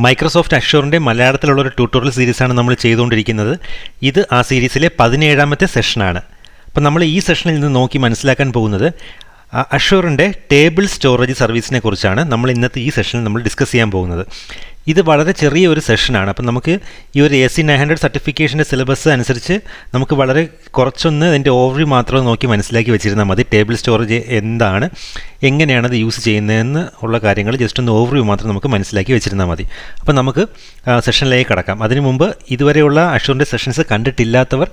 Microsoft അഷ്യൂറിൻ്റെ മലയാളത്തിലുള്ള ഒരു tutorial സീരീസാണ് നമ്മൾ ചെയ്തുകൊണ്ടിരിക്കുന്നത്. ഇത് ആ സീരീസിലെ 17ാമത്തെ സെഷനാണ്. അപ്പോൾ നമ്മൾ ഈ സെഷനിൽ നിന്ന് നോക്കി മനസ്സിലാക്കാൻ പോകുന്നത് അഷ്യൂറിൻ്റെ ടേബിൾ സ്റ്റോറേജ് സർവീസിനെ കുറിച്ചാണ് നമ്മൾ ഇന്നത്തെ ഈ സെഷനിൽ നമ്മൾ ഡിസ്കസ് ചെയ്യാൻ പോകുന്നത്. ഇത് വളരെ ചെറിയ ഒരു സെഷനാണ്. അപ്പം നമുക്ക് ഈ ഒരു AC900 സർട്ടിഫിക്കേഷൻ്റെ സിലബസ് അനുസരിച്ച് നമുക്ക് വളരെ കുറച്ചൊന്ന് അതിൻ്റെ ഓവർവ്യൂ മാത്രം നോക്കി മനസ്സിലാക്കി വെച്ചിരുന്നാൽ മതി. ടേബിൾ സ്റ്റോറേജ് എന്താണ്, എങ്ങനെയാണ് അത് യൂസ് ചെയ്യുന്നതെന്ന് ഉള്ള കാര്യങ്ങൾ ജസ്റ്റ് ഒന്ന് ഓവർവ്യൂ മാത്രം നമുക്ക് മനസ്സിലാക്കി വെച്ചിരുന്നാൽ മതി. അപ്പോൾ നമുക്ക് സെഷനിലേക്ക് കടക്കാം. അതിനു മുമ്പ് ഇതുവരെയുള്ള അഷ്യൂറിൻ്റെ സെഷൻസ് കണ്ടിട്ടില്ലാത്തവർ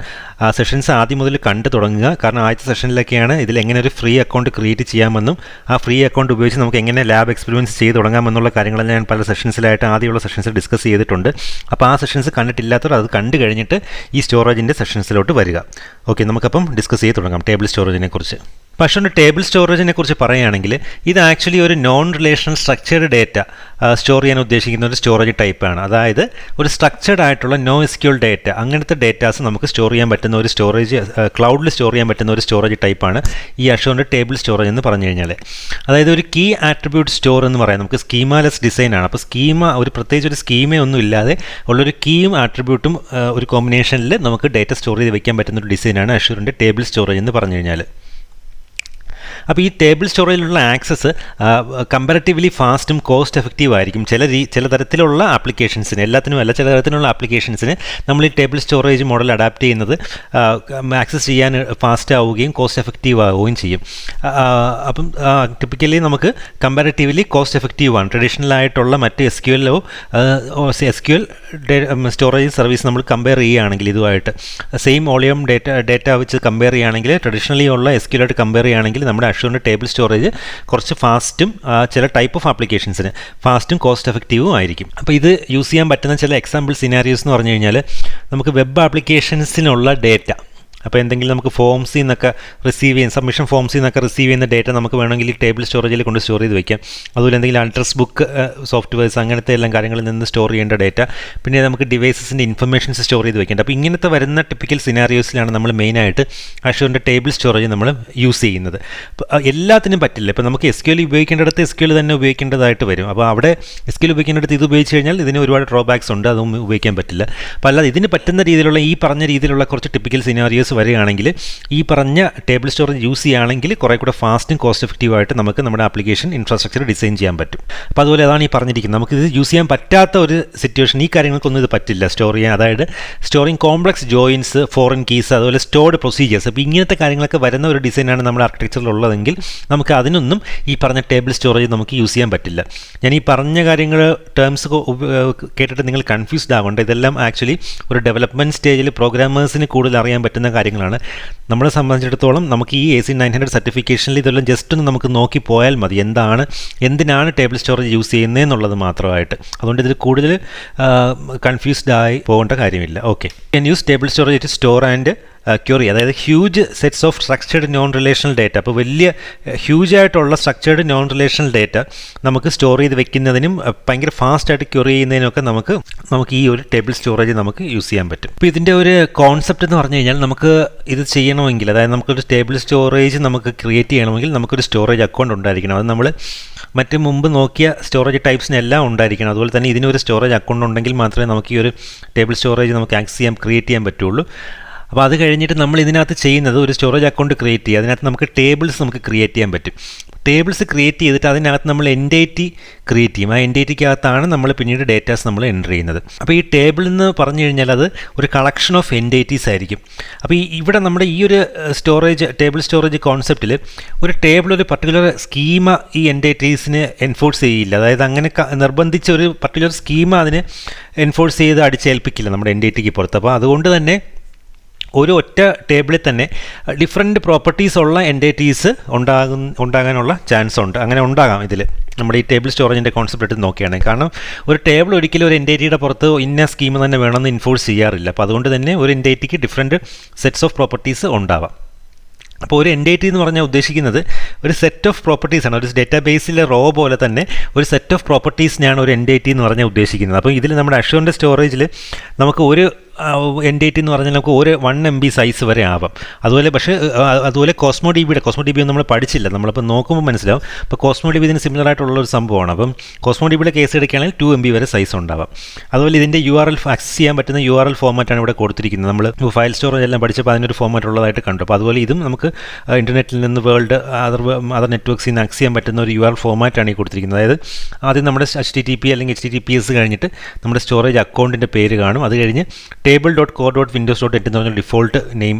സെഷൻസ് ആദ്യം മുതൽ കണ്ടു തുടങ്ങുക. കാരണം ആദ്യത്തെ സെഷനിലൊക്കെയാണ് ഇതിൽ എങ്ങനെ ഒരു ഫ്രീ അക്കൗണ്ട് ക്രിയേറ്റ് ചെയ്യാമെന്നും ആ ഫ്രീ അക്കൗണ്ട് ഉപയോഗിച്ച് നമുക്ക് എങ്ങനെ ലാബ് എക്സ്പീരിയൻസ് ചെയ്ത് തുടങ്ങാമെന്നുള്ള കാര്യങ്ങളെല്ലാം ഞാൻ പല സെഷൻസിലായിട്ട് ആദ്യമുള്ള സെഷൻസ് ഡിസ്കസ് ചെയ്തിട്ടുണ്ട്. അപ്പോൾ ആ സെഷൻസ് കണ്ടിട്ടില്ലാത്തവർ അത് കണ്ടു കഴിഞ്ഞിട്ട് ഈ സ്റ്റോറേജിൻ്റെ സെഷൻസിലോട്ട് വരിക. ഓക്കെ, നമുക്കപ്പം ഡിസ്കസ് ചെയ്ത് തുടങ്ങാം ടേബിൾ സ്റ്റോറേജിനെ കുറിച്ച്. പക്ഷേ ടേബിൾ സ്റ്റോറേജിനെ കുറിച്ച് പറയുകയാണെങ്കിൽ ഇത് ആക്ച്വലി ഒരു non relational structured data store ചെയ്യാൻ ഉദ്ദേശിക്കുന്ന ഒരു സ്റ്റോറേജ് ടൈപ്പാണ്. അതായത് ഒരു സ്ട്രക്ചേർഡ് ആയിട്ടുള്ള NoSQL ഡേറ്റ, അങ്ങനത്തെ ഡേറ്റാസ് നമുക്ക് സ്റ്റോർ ചെയ്യാൻ പറ്റുന്ന ഒരു സ്റ്റോറേജ്, ക്ലൗഡിൽ സ്റ്റോർ ചെയ്യാൻ പറ്റുന്ന ഒരു സ്റ്റോറേജ് ടൈപ്പാണ് ഈ അഷ്യൂറിൻ്റെ ടേബിൾ സ്റ്റോറേജ് എന്ന് പറഞ്ഞു കഴിഞ്ഞാൽ. അതായത് ഒരു കീ ആട്രിബ്യൂട്ട് സ്റ്റോർ എന്ന് പറയാം. നമുക്ക് സ്കീമാലെസ് ഡിസൈനാണ്. അപ്പോൾ ഒരു പ്രത്യേകിച്ച് ഒരു സ്കീമയൊന്നും ഇല്ലാതെ ഉള്ളൊരു കീയും ആട്രിബ്യൂട്ടും ഒരു കോമ്പിനേഷനിൽ നമുക്ക് ഡേറ്റ സ്റ്റോർ ചെയ്ത് വെക്കാൻ പറ്റുന്ന ഒരു ഡിസൈനാണ് അഷ്യൂറിൻ്റെ ടേബിൾ സ്റ്റോറേജ് എന്ന് പറഞ്ഞു കഴിഞ്ഞാൽ. അപ്പോൾ ഈ ടേബിൾ സ്റ്റോറേജിലുള്ള ആക്സസ് കമ്പാരിറ്റീവ്ലി ഫാസ്റ്റും കോസ്റ്റ് എഫക്റ്റീവ് ആയിരിക്കും. ചില തരത്തിലുള്ള ആപ്ലിക്കേഷൻസിന്, എല്ലാത്തിനും അല്ല, ചില തരത്തിലുള്ള ആപ്ലിക്കേഷൻസിന് നമ്മൾ ഈ ടേബിൾ സ്റ്റോറേജ് മോഡൽ അഡാപ്റ്റ് ചെയ്യുന്നത് ആക്സസ് ചെയ്യാൻ ഫാസ്റ്റ് ആവുകയും കോസ്റ്റ് എഫക്റ്റീവ് ആവുകയും ചെയ്യും. അപ്പം ടിപ്പിക്കലി നമുക്ക് കമ്പാരിറ്റീവ്ലി കോസ്റ്റ് എഫക്റ്റീവ് ആണ്. ട്രഡീഷണൽ ആയിട്ടുള്ള മറ്റ് SQL സ്റ്റോറേജ് സർവീസ് നമ്മൾ കമ്പയർ ചെയ്യുകയാണെങ്കിൽ ഇതുമായിട്ട് സെയിം വോളിയം ഡേറ്റ വെച്ച് കമ്പയർ ചെയ്യുകയാണെങ്കിൽ, ട്രഡീഷണലി ഉള്ള SQL ആയിട്ട് കമ്പയർ ചെയ്യുകയാണെങ്കിൽ നമ്മുടെ അഷ്യൂറിൻ്റെ ടേബിൾ സ്റ്റോറേജ് കുറച്ച് ഫാസ്റ്റും ചില ടൈപ്പ് ഓഫ് ആപ്ലിക്കേഷൻസിന് ഫാസ്റ്റും കോസ്റ്റ് എഫക്റ്റീവും ആയിരിക്കും. അപ്പോൾ ഇത് യൂസ് ചെയ്യാൻ പറ്റുന്ന ചില എക്സാമ്പിൾ സിനാരിയോസ് എന്ന് പറഞ്ഞു കഴിഞ്ഞാൽ, നമുക്ക് വെബ് ആപ്ലിക്കേഷൻസിനുള്ള ഡേറ്റ, അപ്പോൾ എന്തെങ്കിലും നമുക്ക് ഫോംസിൽ നിന്നൊക്കെ റിസീവ് ചെയ്യുന്ന, സബ്മിഷൻ ഫോംസിൽ നിന്നൊക്കെ റിസീവ് ചെയ്യുന്ന ഡേറ്റ നമുക്ക് വേണമെങ്കിൽ ഈ ടേബിൾ സ്റ്റോറേജിൽ കൊണ്ട് സ്റ്റോർ ചെയ്ത് വയ്ക്കാം. അതുപോലെ എന്തെങ്കിലും അഡ്രസ് ബുക്ക് സോഫ്റ്റ്വെയർസ്, അങ്ങനത്തെ എല്ലാം കാര്യങ്ങളിൽ നിന്ന് സ്റ്റോർ ചെയ്യേണ്ട ഡേറ്റ, പിന്നെ നമുക്ക് ഡിവൈസസിൻ്റെ ഇൻഫർമേഷൻസ് സ്റ്റോർ ചെയ്ത് വയ്ക്കേണ്ട. അപ്പോൾ ഇങ്ങനത്തെ വരുന്ന ടിപ്പിക്കൽ സിനാരിയോസിലാണ് നമ്മൾ മെയിനായിട്ട് അഷ്യൂറിൻ്റെ ടേബിൾ സ്റ്റോറേജ് നമ്മൾ യൂസ് ചെയ്യുന്നത്. എല്ലാത്തിനും പറ്റില്ല. ഇപ്പോൾ നമുക്ക് SQL ഉപയോഗിക്കേണ്ടിടത്ത് SQL തന്നെ ഉപയോഗിക്കേണ്ടതായിട്ട് വരും. അപ്പോൾ അവിടെ SQL ഉപയോഗിക്കേണ്ടിടത്ത് ഇത് ഉപയോഗിച്ച് കഴിഞ്ഞാൽ ഇതിന് ഒരുപാട് ഡ്രോബാക്സ് ഉണ്ട്, അതൊന്നും ഉപയോഗിക്കാൻ പറ്റില്ല. അപ്പോൾ അല്ലാതെ ഇതിന് പറ്റുന്ന രീതിയിലുള്ള, ഈ പറഞ്ഞ രീതിയിലുള്ള കുറച്ച് ടിപ്പിക്കൽ സിനാരിയോസ് വരികയാണെങ്കിൽ, ഈ പറഞ്ഞ ടേബിൾ സ്റ്റോറേജ് യൂസ് ചെയ്യുകയാണെങ്കിൽ കുറേ കൂടെ ഫാസ്റ്റും കോസ്റ്റ് എഫക്റ്റീവായിട്ട് നമുക്ക് നമ്മുടെ ആപ്ലിക്കേഷൻ ഇൻഫ്രാസ്ട്രക്ചർ ഡിസൈൻ ചെയ്യാൻ പറ്റും. അപ്പോൾ അതുപോലെ അതാണ് ഈ പറഞ്ഞിരിക്കുന്നത്. നമുക്കിത് യൂസ് ചെയ്യാൻ പറ്റാത്ത ഒരു സിറ്റുവേഷൻ, ഈ കാര്യങ്ങൾക്കൊന്നും ഇത് പറ്റില്ല സ്റ്റോർ ചെയ്യാൻ. അതായത് storing complex joints, foreign keys, അതുപോലെ സ്റ്റോർഡ് പ്രൊസീജിയേഴ്സ്, അപ്പോൾ ഇങ്ങനത്തെ കാര്യങ്ങളൊക്കെ വരുന്ന ഒരു ഡിസൈനാണ് നമ്മുടെ ആർക്കിടെക്ചറിലുള്ളതെങ്കിൽ നമുക്ക് അതിനൊന്നും ഈ പറഞ്ഞ ടേബിൾ സ്റ്റോറേജ് നമുക്ക് യൂസ് ചെയ്യാൻ പറ്റില്ല. ഞാൻ ഈ പറഞ്ഞ കാര്യങ്ങൾ ടേംസ് കേട്ടിട്ട് നിങ്ങൾ കൺഫ്യൂസ്ഡ് ആവേണ്ട. ഇതെല്ലാം ആക്ച്വലി ഒരു ഡെവലപ്മെൻറ്റ് സ്റ്റേജിൽ പ്രോഗ്രാമേഴ്സിന് കൂടുതൽ അറിയാൻ പറ്റുന്ന കാര്യങ്ങളാണ്. നമ്മളെ സംബന്ധിച്ചിടത്തോളം നമുക്ക് ഈ AC900 സർട്ടിഫിക്കേഷനിൽ ഇതെല്ലാം ജസ്റ്റ് ഒന്ന് നമുക്ക് നോക്കി പോയാൽ മതി, എന്തിനാണ് ടേബിൾ സ്റ്റോറേജ് യൂസ് ചെയ്യുന്നതെന്നുള്ളത് മാത്രമായിട്ട്. അതുകൊണ്ട് ഇതിൽ കൂടുതൽ കൺഫ്യൂസ്ഡ് ആയി പോകേണ്ട കാര്യമില്ല. Okay, can use table storage to store and query, അതായത് huge sets of structured non relational data. അപ്പോൾ വലിയ ഹ്യൂജ് ആയിട്ടുള്ള സ്ട്രക്ചേർഡ് നോൺ റിലേഷണൽ ഡേറ്റ നമുക്ക് സ്റ്റോർ ചെയ്ത് വെക്കുന്നതിനും ഭയങ്കര ഫാസ്റ്റായിട്ട് ക്യൂറി ചെയ്യുന്നതിനൊക്കെ നമുക്ക് ഈ ഒരു ടേബിൾ സ്റ്റോറേജ് നമുക്ക് യൂസ് ചെയ്യാൻ പറ്റും. അപ്പോൾ ഇതിൻ്റെ ഒരു കോൺസെപ്റ്റ് എന്ന് പറഞ്ഞു കഴിഞ്ഞാൽ, നമുക്ക് ഇത് ചെയ്യണമെങ്കിൽ, അതായത് നമുക്കൊരു ടേബിൾ സ്റ്റോറേജ് നമുക്ക് ക്രിയേറ്റ് ചെയ്യണമെങ്കിൽ നമുക്കൊരു സ്റ്റോറേജ് അക്കൗണ്ട് ഉണ്ടായിരിക്കണം. അത് നമ്മൾ മുമ്പ് നോക്കിയ സ്റ്റോറേജ് ടൈപ്സിനെല്ലാം ഉണ്ടായിരിക്കണം. അതുപോലെ തന്നെ ഇതിനൊരു സ്റ്റോറേജ് അക്കൗണ്ട് ഉണ്ടെങ്കിൽ മാത്രമേ നമുക്ക് ഈ ഒരു ടേബിൾ സ്റ്റോറേജ് നമുക്ക് ക്രിയേറ്റ് ചെയ്യാൻ പറ്റുള്ളൂ. അപ്പോൾ അത് കഴിഞ്ഞിട്ട് നമ്മൾ ഇതിനകത്ത് ചെയ്യുന്നത് ഒരു സ്റ്റോറേജ് അക്കൗണ്ട് ക്രിയേറ്റ് ചെയ്യുക. അതിനകത്ത് നമുക്ക് ടേബിൾസ് നമുക്ക് ക്രിയേറ്റ് ചെയ്യാൻ പറ്റും. ടേബിൾസ് ക്രിയേറ്റ് ചെയ്തിട്ട് അതിനകത്ത് നമ്മൾ എൻറ്റൈറ്റി ക്രിയേറ്റ് ചെയ്യും. ആ എൻറ്റൈറ്റിക്കകത്താണ് നമ്മൾ പിന്നീട് ഡേറ്റാസ് നമ്മൾ എൻ്റർ ചെയ്യുന്നത്. അപ്പോൾ ഈ ടേബിൾ എന്ന് പറഞ്ഞു കഴിഞ്ഞാൽ അത് ഒരു കളക്ഷൻ ഓഫ് എൻറ്റൈറ്റീസ് ആയിരിക്കും. അപ്പോൾ ഇവിടെ നമ്മുടെ ഈ ഒരു ടേബിൾ സ്റ്റോറേജ് കോൺസെപ്റ്റിൽ ഒരു ടേബിൾ ഒരു പർട്ടിക്കുലർ സ്കീമ ഈ എൻറ്റൈറ്റീസിന് എൻഫോഴ്സ് ചെയ്യില്ല. അതായത് അങ്ങനെ നിർബന്ധിച്ച ഒരു പർട്ടിക്കുലർ സ്കീമ അതിന് എൻഫോഴ്സ് ചെയ്ത് അടിച്ചേൽപ്പിക്കില്ല നമ്മുടെ എൻറ്റൈറ്റിക്ക് പുറത്ത്. അപ്പോൾ അതുകൊണ്ട് തന്നെ ഒരു ഒറ്റ ടേബിളിൽ തന്നെ ഡിഫറെൻറ്റ് പ്രോപ്പർട്ടീസ് ഉള്ള എൻറ്റൈറ്റീസ് ഉണ്ടാകാനുള്ള ചാൻസ് ഉണ്ട്. അങ്ങനെ ഉണ്ടാകാം ഇതിൽ നമ്മുടെ ഈ ടേബിൾ സ്റ്റോറേജിൻ്റെ കോൺസെപ്റ്റ് എടുത്ത് നോക്കുകയാണെങ്കിൽ. കാരണം ഒരു ടേബിൾ ഒരിക്കലും ഒരു എൻറ്റൈറ്റിയുടെ പുറത്ത് ഇന്ന സ്കീം തന്നെ വേണമെന്ന് ഇൻഫോഴ്സ് ചെയ്യാറില്ല. അപ്പോൾ അതുകൊണ്ട് തന്നെ ഒരു എൻറ്റൈറ്റിക്ക് ഡിഫറെൻറ്റ് സെറ്റ്സ് ഓഫ് പ്രോപ്പർട്ടീസ് ഉണ്ടാവാം. അപ്പോൾ ഒരു എൻറ്റൈറ്റി എന്ന് പറഞ്ഞാൽ ഉദ്ദേശിക്കുന്നത് ഒരു സെറ്റ് ഓഫ് പ്രോപ്പർട്ടീസാണ്. ഒരു ഡേറ്റാബേസിലെ റോ പോലെ തന്നെ ഒരു സെറ്റ് ഓഫ് പ്രോപ്പർട്ടീസിനെയാണ് ഒരു എൻറ്റൈറ്റി എന്ന് പറഞ്ഞാൽ ഉദ്ദേശിക്കുന്നത്. അപ്പോൾ ഇതിൽ നമ്മുടെ അഷ്യൂറിൻ്റെ സ്റ്റോറേജിൽ നമുക്ക് ഒരു N8 എന്ന് പറഞ്ഞാൽ നമുക്ക് ഒരു 1 MB സൈസ് വരെ ആവാം. അതുപോലെ കോസ്മോ ഡി ബി നമ്മൾ പഠിച്ചില്ല, നമ്മളിപ്പോൾ നോക്കുമ്പോൾ മനസ്സിലാവും. അപ്പോൾ കോസ്മോ ഡി ബി ഇതിന് സിമിലർ ആയിട്ടുള്ളൊരു സംഭവമാണ്. അപ്പം കോസ്മോ ഡി ബിയുടെ കേസ് എടുക്കുകയാണെങ്കിൽ 2 MB വരെ സൈസ് ഉണ്ടാവാം. അതുപോലെ ഇതിൻ്റെ URL ആക്സസ് ചെയ്യാൻ പറ്റുന്ന URL ഫോമാറ്റാണ് ഇവിടെ കൊടുത്തിരിക്കുന്നത്. നമ്മൾ ഫയൽ സ്റ്റോറേജ് എല്ലാം പഠിച്ചപ്പോൾ അതിനൊരു ഫോമാറ്റ് ഉള്ളതായിട്ട് കണ്ടു. അപ്പോൾ അതുപോലെ ഇതും നമുക്ക് ഇൻ്റർനെറ്റിൽ നിന്ന് അതർ നെറ്റ്വർക്ക്സിൽ നിന്ന് ആക്സസ് ചെയ്യാൻ പറ്റുന്ന ഒരു URL ഫോമാറ്റാണ് ഈ കൊടുത്തിരിക്കുന്നത്. അതായത് ആദ്യം നമ്മുടെ HTTP അല്ലെങ്കിൽ HTTPS കഴിഞ്ഞിട്ട് നമ്മുടെ സ്റ്റോറേജ് അക്കൗണ്ടിൻ്റെ പേര് കാണും. അത് കഴിഞ്ഞ് table.core.windows.net എന്ന് പറഞ്ഞ ഡിഫോൾട്ട്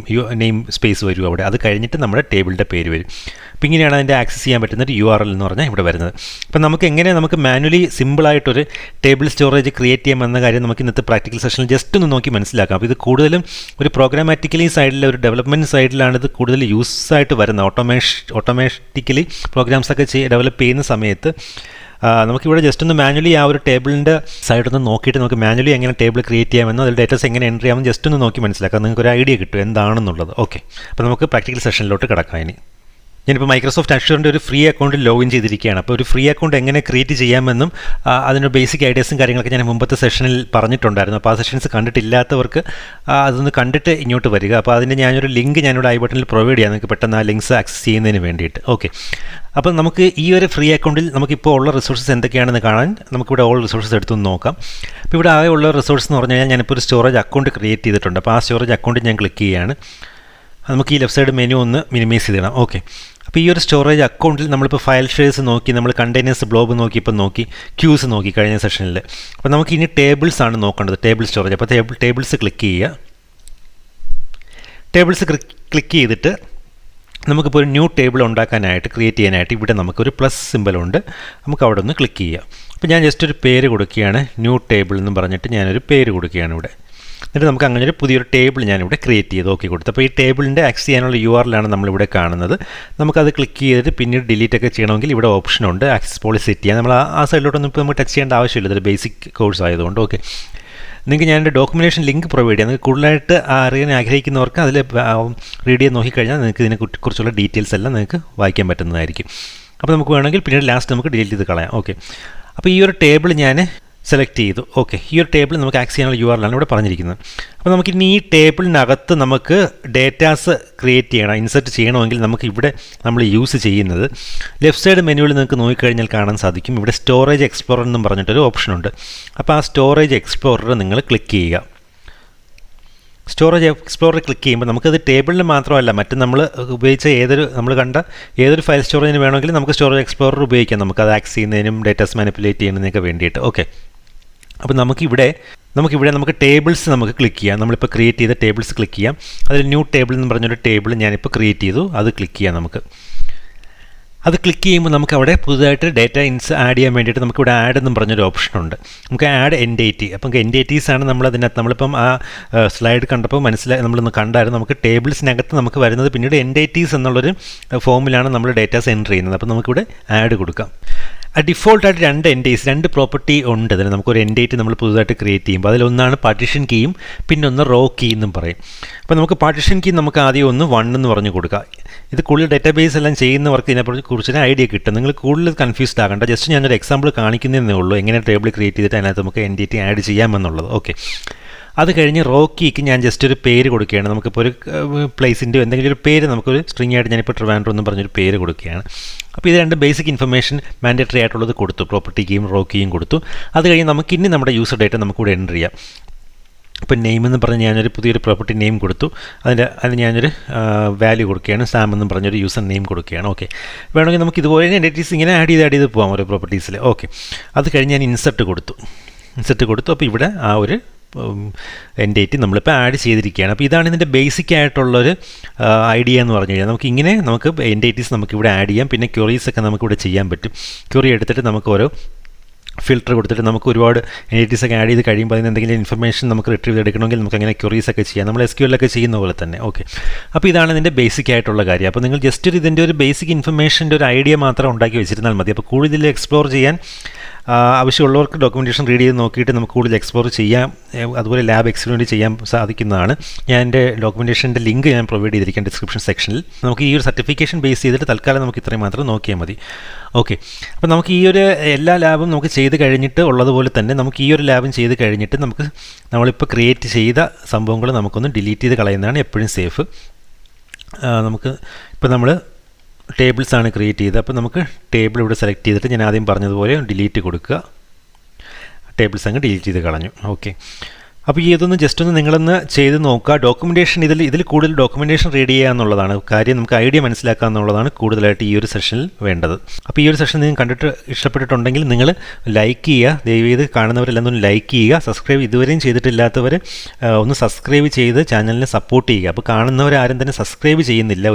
നെയിം സ്പേസ് വരും അവിടെ. അത് കഴിഞ്ഞിട്ട് നമ്മുടെ ടേബിളിൻ്റെ പേര് വരും. അപ്പോൾ ഇങ്ങനെയാണ് അതിൻ്റെ ആക്സസ് ചെയ്യാൻ പറ്റുന്ന ഒരു URL എന്ന് പറഞ്ഞാൽ ഇവിടെ വരുന്നത്. അപ്പോൾ നമുക്ക് മാനുവലി സിമ്പിളായിട്ടൊരു ടേബിൾ സ്റ്റോറേജ് ക്രിയേറ്റ് ചെയ്യാമെന്ന കാര്യം നമുക്ക് ഇന്നത്തെ പ്രാക്ടിക്കൽ സെഷനിൽ ജസ്റ്റ് ഒന്ന് നോക്കി മനസ്സിലാക്കാം. അപ്പോൾ ഇത് കൂടുതലും ഒരു പ്രോഗ്രാമാറ്റിക്കലി സൈഡിൽ, ഒരു ഡെവലപ്മെൻറ്റ് സൈഡിലാണ് ഇത് കൂടുതൽ യൂസ് ആയിട്ട് വരുന്നത്. ഓട്ടോമാറ്റിക്കലി പ്രോഗ്രാംസൊക്കെ ഡെവലപ്പ് ചെയ്യുന്ന സമയത്ത് നമുക്കിവിടെ ജസ്റ്റ് ഒന്ന് മാനുവലി ആ ഒരു ടേബിളിൻ്റെ സൈഡൊന്ന് നോക്കിയിട്ട് നമുക്ക് മാനുവലി എങ്ങനെ ടേബിൾ ക്രിയേറ്റ് ചെയ്യാമെന്നോ അതിൽ ഡേറ്റാസ് എങ്ങനെ എൻ്റർ ചെയ്യാമെന്ന് ജസ്റ്റ് ഒന്ന് നോക്കി മനസ്സിലാക്കാം. നിങ്ങൾക്ക് ഒരു ഐഡിയ കിട്ടും എന്താണെന്നുള്ളത്. ഓക്കെ, അപ്പോൾ നമുക്ക് പ്രാക്ടിക്കൽ സെഷനിലോട്ട് കിടക്കാം. ഞാനിപ്പോൾ മൈക്രോസോഫ്റ്റ് അഷ്യൂറിൻ്റെ ഒരു ഫ്രീ അക്കൗണ്ടിൽ ലോഗിൻ ചെയ്തിരിക്കുകയാണ്. അപ്പോൾ ഒരു ഫ്രീ അക്കൗണ്ട് എങ്ങനെ ക്രിയേറ്റ് ചെയ്യാമെന്നും അതിൻ്റെ ബേസിക് ഐഡിയാസും കാര്യങ്ങളൊക്കെ ഞാൻ മുമ്പത്തെ സെഷനിൽ പറഞ്ഞിട്ടുണ്ടായിരുന്നു. അപ്പോൾ ആ സെഷൻസ് കണ്ടിട്ടില്ലാത്തവർക്ക് അതൊന്ന് കണ്ടിട്ട് ഇങ്ങോട്ട് വരിക. അപ്പോൾ അതിൻ്റെ ഞാനൊരു ലിങ്ക് ഞാനിവിടെ ഐ ബട്ടണിൽ പ്രൊവൈഡ് ചെയ്യാം, നിങ്ങൾക്ക് പെട്ടെന്ന് ആ ലിങ്ക്സ് ആക്സസ് ചെയ്യുന്നതിന് വേണ്ടിയിട്ട്. ഓക്കെ, അപ്പോൾ നമുക്ക് ഈ ഒരു ഫ്രീ അക്കൗണ്ടിൽ നമുക്കിപ്പോൾ ഉള്ള റിസോഴ്സസ് എന്തൊക്കെയാണെന്ന് കാണാൻ നമുക്കിവിടെ ഓൾ റിസോഴ്സസ് എടുത്തൊന്ന് നോക്കാം. അപ്പോൾ ഇവിടെ ആകെ ഉള്ള റിസോഴ്സ് എന്ന് പറഞ്ഞു കഴിഞ്ഞാൽ ഞാനിപ്പോൾ ഒരു സ്റ്റോറേജ് അക്കൗണ്ട് ക്രിയേറ്റ് ചെയ്തിട്ടുണ്ട്. അപ്പോൾ ആ സ്റ്റോറേജ് അക്കൗണ്ടിൽ ഞാൻ ക്ലിക്ക് ചെയ്യുകയാണ്. നമുക്ക് ഈ ലെഫ്റ്റ് സൈഡ് മെനു ഒന്ന് മിനിമൈസ് ചെയ്തിടാം. ഓക്കെ, അപ്പോൾ ഈ ഒരു സ്റ്റോറേജ് അക്കൗണ്ടിൽ നമ്മളിപ്പോൾ ഫയൽ ഷെയർസ് നോക്കി, നമ്മൾ കണ്ടെയ്നേഴ്സ് ബ്ലോബ് നോക്കി, ഇപ്പോൾ നോക്കി ക്യൂസ് നോക്കി കഴിഞ്ഞ സെഷനിൽ. അപ്പോൾ നമുക്ക് ഇനി ടേബിൾസ് ആണ് നോക്കേണ്ടത്, ടേബിൾ സ്റ്റോറേജ്. അപ്പോൾ ടേബിൾസ് ക്ലിക്ക് ചെയ്യുക. ടേബിൾസ് ക്ലിക്ക് ചെയ്തിട്ട് നമുക്കിപ്പോൾ ഒരു ന്യൂ ടേബിൾ ക്രിയേറ്റ് ചെയ്യാനായിട്ട് ഇവിടെ നമുക്കൊരു പ്ലസ് സിമ്പലുണ്ട്. നമുക്ക് അവിടെ ഒന്ന് ക്ലിക്ക് ചെയ്യുക. അപ്പോൾ ഞാൻ ജസ്റ്റ് ഒരു പേര് കൊടുക്കുകയാണ്, ന്യൂ ടേബിൾ എന്ന് പറഞ്ഞിട്ട് ഞാനൊരു പേര് കൊടുക്കുകയാണ് ഇവിടെ. എന്നിട്ട് നമുക്ക് അങ്ങനെ ഒരു പുതിയൊരു ടേബിൾ ഞാനിവിടെ ക്രിയേറ്റ് ചെയ്ത് ഓക്കെ കൊടുത്തു. അപ്പോൾ ഈ ടേബിളിൻ്റെ ആക്സസ് ചെയ്യാനുള്ള URL ആണ് നമ്മളിവിടെ കാണുന്നത്. നമുക്കത് ക്ലിക്ക് ചെയ്തിട്ട് പിന്നീട് ഡിലീറ്റ് ഒക്കെ ചെയ്യണമെങ്കിൽ ഇവിടെ ഓപ്ഷനുണ്ട്, ആക്സസ് പോളിസി സെറ്റ് ചെയ്യാൻ. നമ്മൾ ആ സൈഡിലോട്ടൊന്നും ഇപ്പോൾ നമുക്ക് ടച്ച് ചെയ്യേണ്ട ആവശ്യമില്ല, ഇതൊരു ബേസിക് കോഴ്സ് ആയതുകൊണ്ട്. ഓക്കെ, നിങ്ങൾക്ക് ഞാൻ എൻ്റെ ഡോക്യുമെൻറ്റേഷൻ ലിങ്ക് പ്രൊവൈഡ് ചെയ്യാം. നിങ്ങൾക്ക് കൂടുതലായിട്ട് അറിയാൻ ആഗ്രഹിക്കുന്നവർക്ക് അതിൽ റീഡ് ചെയ്ത് നോക്കിക്കഴിഞ്ഞാൽ നിങ്ങൾക്ക് ഇതിനെക്കുറിച്ചുള്ള ഡീറ്റെയിൽസ് എല്ലാം നിങ്ങൾക്ക് വായിക്കാൻ പറ്റുന്നതായിരിക്കും. അപ്പോൾ നമുക്ക് വേണമെങ്കിൽ പിന്നീട് ലാസ്റ്റ് നമുക്ക് ഡിലീറ്റ് ചെയ്ത് കളയാം. ഓക്കെ, അപ്പോൾ ഈ ഒരു ടേബിൾ ഞാൻ സെലക്ട് ചെയ്തു. ഓക്കെ, ഈ ഒരു ടേബിൾ നമുക്ക് ആക്സസ് ചെയ്യാനുള്ള URL ആണ് ഇവിടെ പറഞ്ഞിരിക്കുന്നത്. അപ്പോൾ നമുക്കിനി ഈ ടേബിളിനകത്ത് നമുക്ക് ഡേറ്റാസ് ക്രിയേറ്റ് ചെയ്യണം, ഇൻസെർട്ട് ചെയ്യണമെങ്കിൽ നമുക്ക് ഇവിടെ നമ്മൾ യൂസ് ചെയ്യുന്നത് ലെഫ്റ്റ് സൈഡ് മെനുവിൽ നിങ്ങൾക്ക് നോക്കിക്കഴിഞ്ഞാൽ കാണാൻ സാധിക്കും. ഇവിടെ സ്റ്റോറേജ് എക്സ്പ്ലോറർ എന്നും പറഞ്ഞിട്ടൊരു ഓപ്ഷനുണ്ട്. അപ്പോൾ ആ സ്റ്റോറേജ് എക്സ്പ്ലോറർ നിങ്ങൾ ക്ലിക്ക് ചെയ്യുക. സ്റ്റോറേജ് എക്സ്പ്ലോറർ ക്ലിക്ക് ചെയ്യുമ്പോൾ നമുക്കത് ടേബിളിൽ മാത്രമല്ല, മറ്റ് നമ്മൾ ഉപയോഗിച്ച നമ്മൾ കണ്ട ഏതൊരു ഫയൽ സ്റ്റോറേജിന് വേണമെങ്കിലും നമുക്ക് സ്റ്റോറേജ് എക്സ്പ്ലോറർ ഉപയോഗിക്കാം. നമുക്കത് ആക്സസ് ചെയ്യുന്നതിനും ഡേറ്റാസ് മാനിപ്പുലേറ്റ് ചെയ്യുന്നതിനൊക്കെ വേണ്ടിയിട്ട്. ഓക്കെ, അപ്പോൾ നമുക്കിവിടെ നമുക്ക് ടേബിൾസ് നമുക്ക് ക്ലിക്ക് ചെയ്യാം. നമ്മളിപ്പോൾ ക്രിയേറ്റ് ചെയ്ത ടേബിൾസ് ക്ലിക്ക് ചെയ്യാം. അതിൽ ന്യൂ ടേബിൾ എന്ന് പറഞ്ഞൊരു ടേബിൾ ഞാനിപ്പോൾ ക്രിയേറ്റ് ചെയ്തു, അത് ക്ലിക്ക് ചെയ്യാം. അത് ക്ലിക്ക് ചെയ്യുമ്പോൾ നമുക്ക് അവിടെ പുതുതായിട്ട് ഡേറ്റ ആഡ് ചെയ്യാൻ വേണ്ടിയിട്ട് നമുക്കിവിടെ ആഡ് എന്നും പറഞ്ഞൊരു ഓപ്ഷനുണ്ട്. നമുക്ക് ആഡ് N80. അപ്പം N80s ആണ് നമ്മളിപ്പം ആ സ്ലൈഡ് കണ്ടപ്പോൾ നമ്മളൊന്ന് കണ്ടായിരുന്നു. നമുക്ക് ടേബിൾസിനകത്ത് നമുക്ക് വരുന്നത് പിന്നീട് N80s എന്നുള്ളൊരു ഫോമിലാണ് നമ്മൾ ഡേറ്റാസ് എൻ്റർ ചെയ്യുന്നത്. അപ്പോൾ നമുക്കിവിടെ ആഡ് കൊടുക്കാം. ഡിഫോൾട്ടായിട്ട് 2 പ്രോപ്പർട്ടി ഉണ്ട്. അതിന് നമുക്കൊരു N8 നമ്മൾ പുതുതായിട്ട് ക്രിയേറ്റ് ചെയ്യുമ്പോൾ അതിലൊന്നാണ് പാർട്ടീഷൻ കീയും പിന്നെ ഒന്ന് റോ കീ എന്നും പറയും. അപ്പോൾ നമുക്ക് പാർട്ടീഷൻ കീ നമുക്ക് ആദ്യം ഒന്ന് 1 എന്ന് പറഞ്ഞു കൊടുക്കുക. ഇത് കൂടുതൽ ഡേറ്റാബേസ് എല്ലാം ചെയ്യുന്നവർക്ക് ഇതിനെക്കുറിച്ച് ഐഡിയ കിട്ടും. നിങ്ങൾ കൂടുതൽ കൺഫ്യൂസ്ഡ് ആകണ്ട. ജസ്റ്റ് ഞാനൊരു എക്സാമ്പിൾ കാണിക്കുന്നതേ ഉള്ളൂ, എങ്ങനെ ടേബിൾ ക്രിയേറ്റ് ചെയ്തിട്ട് അതിനകത്ത് നമുക്ക് N8 ആഡ് ചെയ്യാമെന്നുള്ളത്. ഓക്കെ, അത് കഴിഞ്ഞ് റോ കീക്ക് ഞാൻ ജസ്റ്റ് ഒരു പേര് കൊടുക്കുകയാണ്. നമുക്കിപ്പോൾ ഒരു പ്ലേസിൻ്റെയോ എന്തെങ്കിലും ഒരു പേര് നമുക്കൊരു സ്ട്രിങ് ആയിട്ട് ഞാനിപ്പോൾ ട്രിവാൻഡ്രം എന്നും പറഞ്ഞൊരു പേര് കൊടുക്കുകയാണ്. അപ്പോൾ ഇത് 2 ബേസിക് ഇൻഫർമേഷൻ മാൻഡേറ്ററി ആയിട്ടുള്ളത് കൊടുത്തു, പ്രോപ്പർട്ടി കീയും റോ കീയും കൊടുത്തു. അത് കഴിഞ്ഞ് നമുക്ക് ഇനി നമ്മുടെ യൂസർ ഡേറ്റ നമുക്കിവിടെ എൻ്റർ ചെയ്യാം. ഇപ്പോൾ നെയിം എന്ന് പറഞ്ഞ് ഞാനൊരു പുതിയൊരു പ്രോപ്പർട്ടി നെയിം കൊടുത്തു. അതിന് ഞാനൊരു വാല്യൂ കൊടുക്കുകയാണ്, സാം എന്നും പറഞ്ഞൊരു യൂസർ നെയിം കൊടുക്കുകയാണ്. ഓക്കെ, വേണമെങ്കിൽ നമുക്ക് ഇതുപോലെ ഐഡൻറ്റിറ്റീസ് ഇങ്ങനെ ആഡ് ചെയ്ത് പോകാം ഓരോ പ്രോപ്പർട്ടീസിൽ. ഓക്കെ, അത് കഴിഞ്ഞ് ഞാൻ ഇൻസെർട്ട് കൊടുത്തു. അപ്പോൾ ഇവിടെ ആ ഒരു N8 നമ്മളിപ്പോൾ ആഡ് ചെയ്തിരിക്കുകയാണ്. അപ്പോൾ ഇതാണ് ഇതിൻ്റെ ബേസിക് ആയിട്ടുള്ളൊരു ഐഡിയ എന്ന് പറഞ്ഞു കഴിഞ്ഞാൽ നമുക്ക് N8s നമുക്കിവിടെ ആഡ് ചെയ്യാം. പിന്നെ ക്വറീസൊക്കെ നമുക്കിവിടെ ചെയ്യാൻ പറ്റും. ക്വറി എടുത്തിട്ട് നമുക്ക് ഓരോ ഫിൽറ്റർ കൊടുത്തിട്ട് നമുക്ക് ഒരുപാട് N8s ഒക്കെ ആഡ് ചെയ്ത് കഴിയുമ്പോൾ അതിന് എന്തെങ്കിലും ഇൻഫർമേഷൻ നമുക്ക് റിട്രീവ് ചെയ്തെടുക്കണമെങ്കിൽ നമുക്ക് അങ്ങനെ ക്വറീസൊക്കെ ചെയ്യാം, നമ്മൾ SQL ഒക്കെ ചെയ്യുന്ന പോലെ തന്നെ. ഓക്കെ, അപ്പോൾ ഇതാണ് ഇതിൻ്റെ ബേസിക് ആയിട്ടുള്ള കാര്യം. അപ്പോൾ നിങ്ങൾ ജസ്റ്റ് ഇതിൻ്റെ ഒരു ബേസിക് ഇൻഫർമേഷൻ്റെ ഒരു ഐഡിയ മാത്രം ഉണ്ടാക്കി വെച്ചിരുന്നാൽ മതി. അപ്പോൾ കൂടുതൽ എക്സ്പ്ലോർ ചെയ്യാൻ ആവശ്യമുള്ളവർക്ക് ഡോക്യുമെൻറ്റേഷൻ റീഡ് ചെയ്ത് നോക്കിയിട്ട് നമുക്ക് കൂടുതൽ എക്സ്പ്ലോർ ചെയ്യാം. അതുപോലെ ലാബ് എക്സ്പെരിമെൻറ്റ് ചെയ്യാൻ സാധിക്കുന്നതാണ്. ഞാൻ എൻ്റെ ഡോക്യുമെൻറ്റേഷൻ്റെ ലിങ്ക് ഞാൻ പ്രൊവൈഡ് ചെയ്തിരിക്കാം ഡിസ്ക്രിപ്ഷൻ സെക്ഷനിൽ. നമുക്ക് ഈ ഒരു സർട്ടിഫിക്കേഷൻ ബേസ് ചെയ്തിട്ട് തൽക്കാലം നമുക്ക് ഇത്രയും മാത്രം നോക്കിയാൽ മതി. ഓക്കെ, അപ്പോൾ നമുക്ക് ഈ ഒരു എല്ലാ ലാബും നമുക്ക് ചെയ്ത് കഴിഞ്ഞിട്ട് ഉള്ളതുപോലെ തന്നെ നമുക്ക് ഈ ഒരു ലാബും ചെയ്ത് കഴിഞ്ഞിട്ട് നമ്മളിപ്പോൾ ക്രിയേറ്റ് ചെയ്ത സംഭവങ്ങൾ നമുക്കൊന്ന് ഡിലീറ്റ് ചെയ്ത് കളയുന്നതാണ് എപ്പോഴും സേഫ്. നമുക്ക് ഇപ്പോൾ നമ്മൾ ടേബിൾസ് ആണ് ക്രിയേറ്റ് ചെയ്തത്. അപ്പോൾ നമുക്ക് ടേബിൾ ഇവിടെ സെലക്ട് ചെയ്തിട്ട് ഞാൻ ആദ്യം പറഞ്ഞതുപോലെ ഡിലീറ്റ് കൊടുക്കുക. ടേബിൾസ് അങ്ങ് ഡിലീറ്റ് ചെയ്ത് കളഞ്ഞു. ഓക്കെ, അപ്പോൾ ഇതൊന്ന് ജസ്റ്റ് ഒന്ന് നിങ്ങളൊന്ന് ചെയ്ത് നോക്കുക. ഡോക്യുമെൻറ്റേഷൻ ഇതിൽ കൂടുതൽ ഡോക്യുമെൻറ്റേഷൻ റീഡ് ചെയ്യുക എന്നുള്ളതാണ് കാര്യം. നമുക്ക് ഐഡിയ മനസ്സിലാക്കുക എന്നുള്ളതാണ് കൂടുതലായിട്ട് ഈ ഒരു സെഷനിൽ വേണ്ടത്. അപ്പോൾ ഈ ഒരു സെഷൻ നിങ്ങൾ കണ്ടിട്ട് ഇഷ്ടപ്പെട്ടിട്ടുണ്ടെങ്കിൽ നിങ്ങൾ ലൈക്ക് ചെയ്യുക. ദയവേത് കാണുന്നവരെല്ലാം ഒന്ന് ലൈക്ക് ചെയ്യുക. സബ്സ്ക്രൈബ് ഇതുവരെയും ചെയ്തിട്ടില്ലാത്തവർ ഒന്ന് സബ്സ്ക്രൈബ് ചെയ്ത് ചാനലിനെ സപ്പോർട്ട് ചെയ്യുക. അപ്പോൾ കാണുന്നവരാരും തന്നെ സബ്സ്ക്രൈബ് ചെയ്യുന്നില്ല.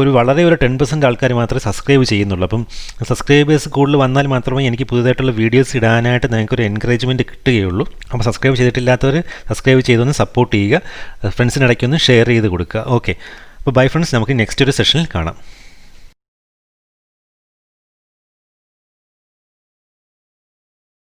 ഒരു വളരെ 10% ആൾക്കാർ മാത്രമേ സബ്സ്ക്രൈബ് ചെയ്യുന്നുള്ളൂ. അപ്പം സബ്സ്ക്രൈബേഴ്സ് കൂടുതൽ വന്നാൽ മാത്രമേ എനിക്ക് പുതുതായിട്ടുള്ള വീഡിയോസ് ഇടാനായിട്ട് നിങ്ങൾക്കൊരു എൻകറേജ്മെൻറ്റ് കിട്ടുകയുള്ളൂ. അപ്പോൾ സബ്സ്ക്രൈബ് ചെയ്തിട്ടില്ലാത്തവർ സബ്സ്ക്രൈബ് ചെയ്തൊന്ന് സപ്പോർട്ട് ചെയ്യുക. ഫ്രണ്ട്സിനിടയ്ക്കൊന്ന് ഷെയർ ചെയ്ത് കൊടുക്കുക. ഓക്കെ, അപ്പോൾ ബൈ ഫ്രണ്ട്സ്, നമുക്ക് നെക്സ്റ്റ് ഒരു സെഷനിൽ കാണാം.